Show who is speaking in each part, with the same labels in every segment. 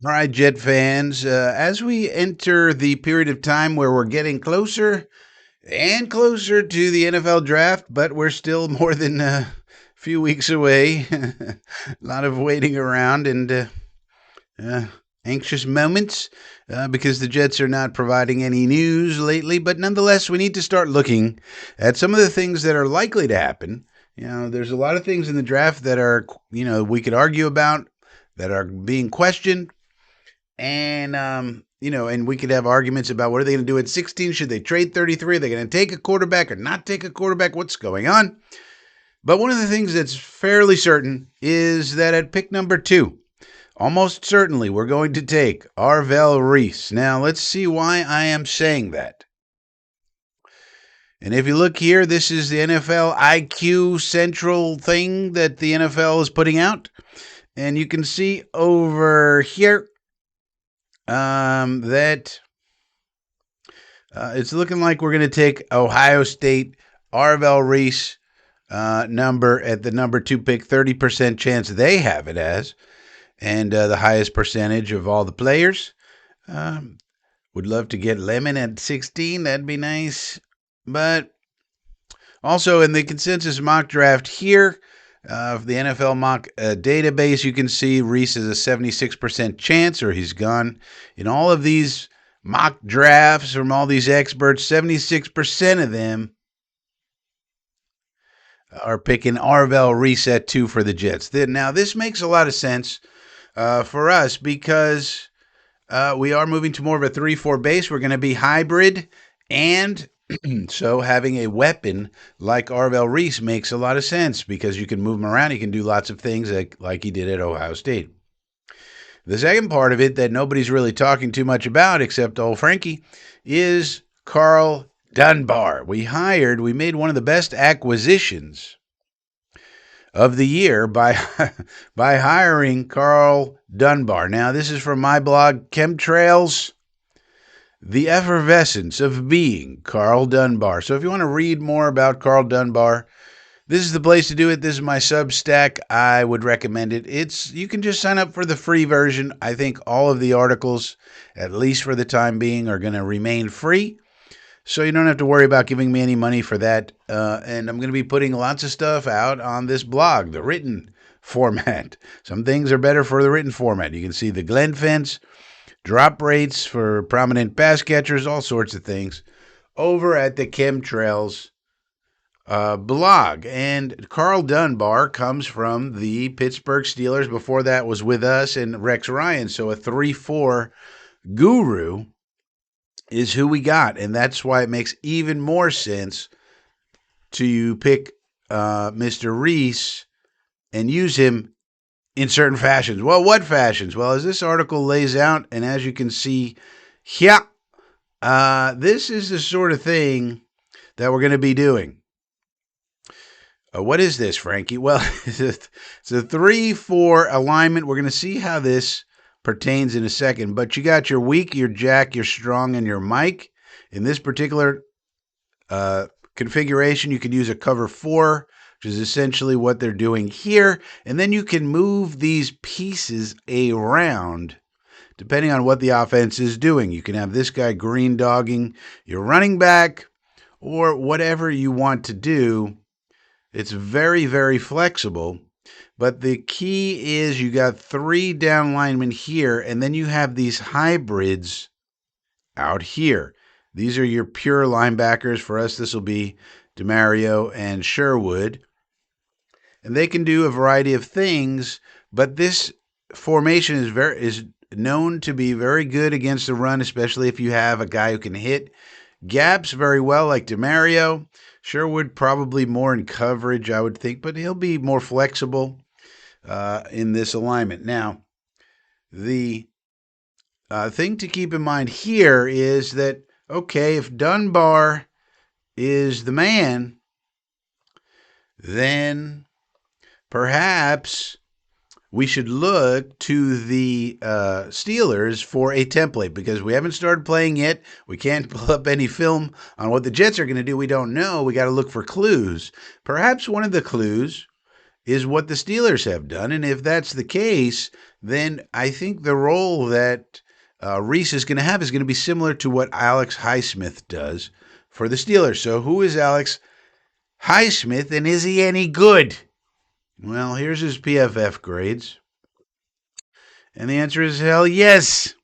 Speaker 1: All right, Jet fans, as we enter the period of time where we're getting closer and closer to the NFL draft, but we're still more than a few weeks away. A lot of waiting around and uh, anxious moments because the Jets are not providing any news lately. But nonetheless, we need to start looking at some of the things that are likely to happen. There's a lot of things in the draft that are, we could argue about that are being questioned. And and we could have arguments about what are they going to do at 16? Should they trade 33? Are they going to take a quarterback or not take a quarterback? What's going on? But one of the things that's fairly certain is that at pick number 2, almost certainly we're going to take Arvell Reese. Now, let's see why I am saying that. And if you look here, this is the NFL IQ Central thing that the NFL is putting out. And you can see over here that it's looking like we're going to take Ohio State, Arvell Reese, number at the number 2 pick, 30% chance they have it as, and the highest percentage of all the players. Would love to get Lemon at 16. That'd be nice. But also in the consensus mock draft here, the NFL mock database, you can see Reese is a 76% chance, or he's gone. In all of these mock drafts from all these experts, 76% of them are picking Arvell Reese at 2 for the Jets. Now, this makes a lot of sense for us because we are moving to more of a 3-4 base. We're going to be hybrid, and so having a weapon like Arvell Reese makes a lot of sense because you can move him around. He can do lots of things like he did at Ohio State. The second part of it that nobody's really talking too much about except old Frankie is Carl Dunbar. We made one of the best acquisitions of the year by by hiring Carl Dunbar. Now, this is from my blog, Chemtrails, The Effervescence of Being, Carl Dunbar. So if you want to read more about Carl Dunbar, this is the place to do it. This is my Substack. I would recommend it. You can just sign up for the free version. I think all of the articles, at least for the time being, are going to remain free. So you don't have to worry about giving me any money for that. And I'm going to be putting lots of stuff out on this blog, the written format. Some things are better for the written format. You can see the Glen Fence, drop rates for prominent pass catchers, all sorts of things over at the Chemtrails blog. And Carl Dunbar comes from the Pittsburgh Steelers. Before that was with us and Rex Ryan. So a 3-4 guru is who we got. And that's why it makes even more sense to pick Mr. Reese and use him in certain fashions. Well, what fashions? Well, as this article lays out, and as you can see here, this is the sort of thing that we're going to be doing. What is this, Frankie? Well, it's a 3-4 alignment. We're going to see how this pertains in a second. But you got your weak, your jack, your strong, and your Mike. In this particular configuration, you can use a cover 4, which is essentially what they're doing here. And then you can move these pieces around depending on what the offense is doing. You can have this guy green dogging your running back or whatever you want to do. It's very, very flexible. But the key is you got 3 down linemen here, and then you have these hybrids out here. These are your pure linebackers. For us, this will be DeMario and Sherwood. And they can do a variety of things, but this formation is known to be very good against the run, especially if you have a guy who can hit gaps very well like DeMario. Sherwood probably more in coverage, I would think, but he'll be more flexible in this alignment. Now, the thing to keep in mind here is that, okay, if Dunbar is the man, then perhaps we should look to the Steelers for a template because we haven't started playing yet. We can't pull up any film on what the Jets are going to do. We don't know. We got to look for clues. Perhaps one of the clues is what the Steelers have done. And if that's the case, then I think the role that Reese is going to have is going to be similar to what Alex Highsmith does for the Steelers. So who is Alex Highsmith, and is he any good? Well, here's his PFF grades. And the answer is hell yes.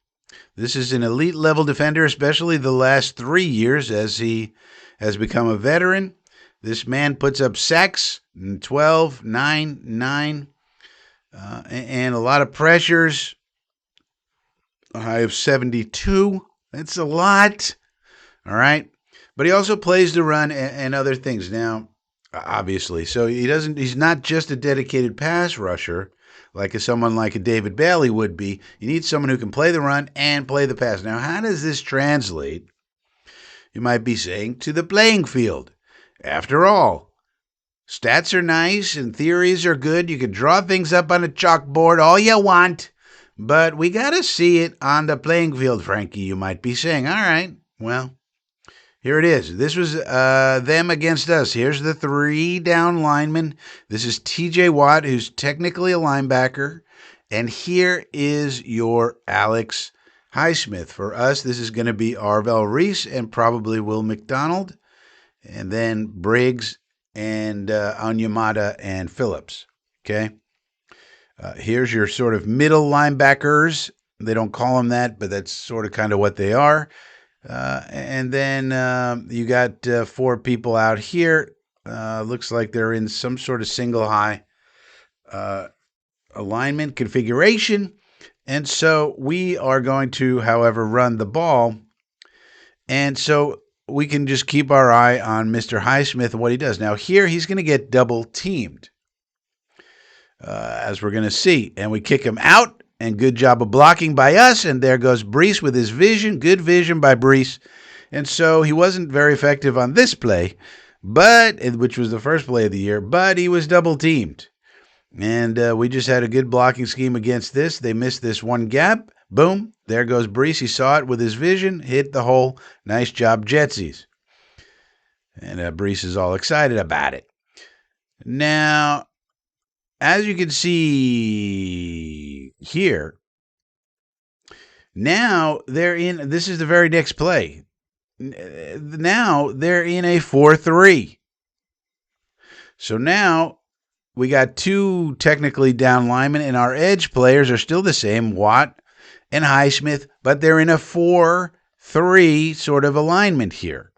Speaker 1: This is an elite level defender, especially the last 3 years as he has become a veteran. This man puts up sacks, 12, 9, 9, and a lot of pressures, a high of 72. That's a lot. All right. But he also plays the run and other things. Now, obviously, so he's not just a dedicated pass rusher like someone like a David Bailey would be. You need someone who can play the run and play the pass. Now, how does this translate, you might be saying, to the playing field? After all, stats are nice and theories are good. You can draw things up on a chalkboard all you want, but we got to see it on the playing field, Frankie, you might be saying. All right, well, here it is. This was them against us. Here's the 3 down linemen. This is TJ Watt, who's technically a linebacker. And here is your Alex Highsmith. For us, this is going to be Arvell Reese and probably Will McDonald. And then Briggs and Onyemata and Phillips. Okay. Here's your sort of middle linebackers. They don't call them that, but that's sort of kind of what they are. And then you got 4 people out here. Looks like they're in some sort of single high alignment configuration. And so we are going to, however, run the ball. And so we can just keep our eye on Mr. Highsmith and what he does. Now here he's going to get double teamed, as we're going to see. And we kick him out. And good job of blocking by us. And there goes Brees with his vision. Good vision by Brees. And so he wasn't very effective on this play, which was the first play of the year, but he was double teamed. And we just had a good blocking scheme against this. They missed this one gap. Boom. There goes Brees. He saw it with his vision. Hit the hole. Nice job, Jetsies. And Brees is all excited about it. Now, as you can see here, now this is the very next play. Now they're in a 4-3. So now we got 2 technically down linemen, and our edge players are still the same, Watt and Highsmith, but they're in a 4-3 sort of alignment here.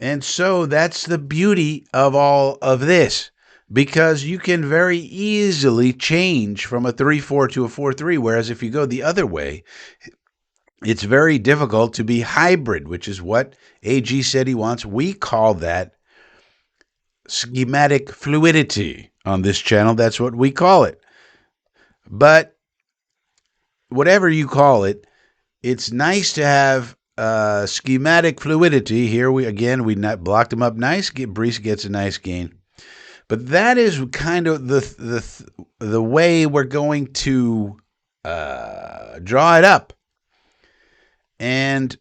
Speaker 1: And so that's the beauty of all of this. Because you can very easily change from a 3-4 to a 4-3, whereas if you go the other way, it's very difficult to be hybrid, which is what AG said he wants. We call that schematic fluidity on this channel. That's what we call it. But whatever you call it, it's nice to have schematic fluidity. Here we blocked him up nice. Brees gets a nice gain. But that is kind of the way we're going to draw it up. And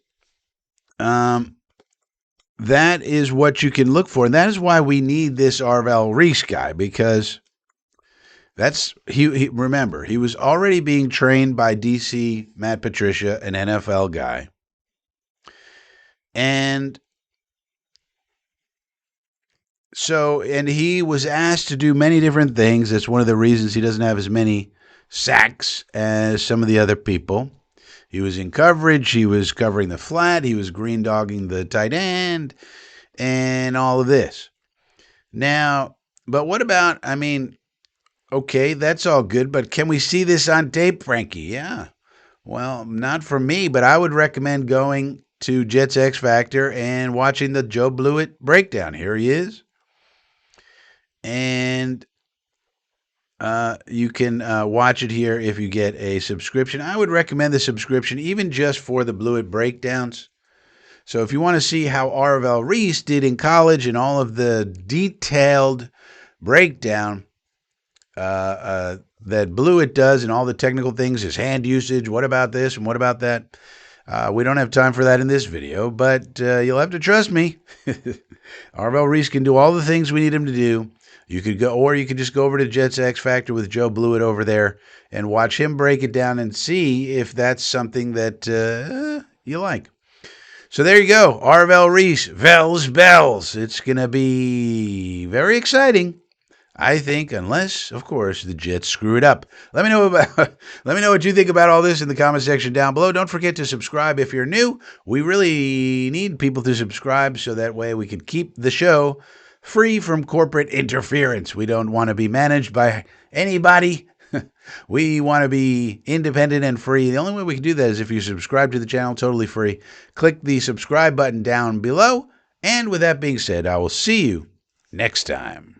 Speaker 1: that is what you can look for. And that is why we need this Arvell Reese guy, because remember, he was already being trained by DC Matt Patricia, an NFL guy. And he was asked to do many different things. That's one of the reasons he doesn't have as many sacks as some of the other people. He was in coverage. He was covering the flat. He was green dogging the tight end and all of this. Now, but what about, okay, that's all good, but can we see this on tape, Frankie? Yeah. Well, not for me, but I would recommend going to Jets X Factor and watching the Joe Blewett breakdown. Here he is. And you can watch it here if you get a subscription. I would recommend the subscription even just for the Blewett breakdowns. So if you want to see how Arvell Reese did in college and all of the detailed breakdown that Blewett does and all the technical things, his hand usage, what about this and what about that, we don't have time for that in this video, but you'll have to trust me. Arvell Reese can do all the things we need him to do. You could go, or you could just go over to Jets X Factor with Joe Blewett over there and watch him break it down and see if that's something that you like. So there you go. Arvell Reese, Vels Bells. It's going to be very exciting, I think, unless, of course, the Jets screw it up. Let me know what you think about all this in the comment section down below. Don't forget to subscribe if you're new. We really need people to subscribe so that way we can keep the show free from corporate interference. We don't want to be managed by anybody. We want to be independent and free. The only way we can do that is if you subscribe to the channel totally free. Click the subscribe button down below. And with that being said, I will see you next time.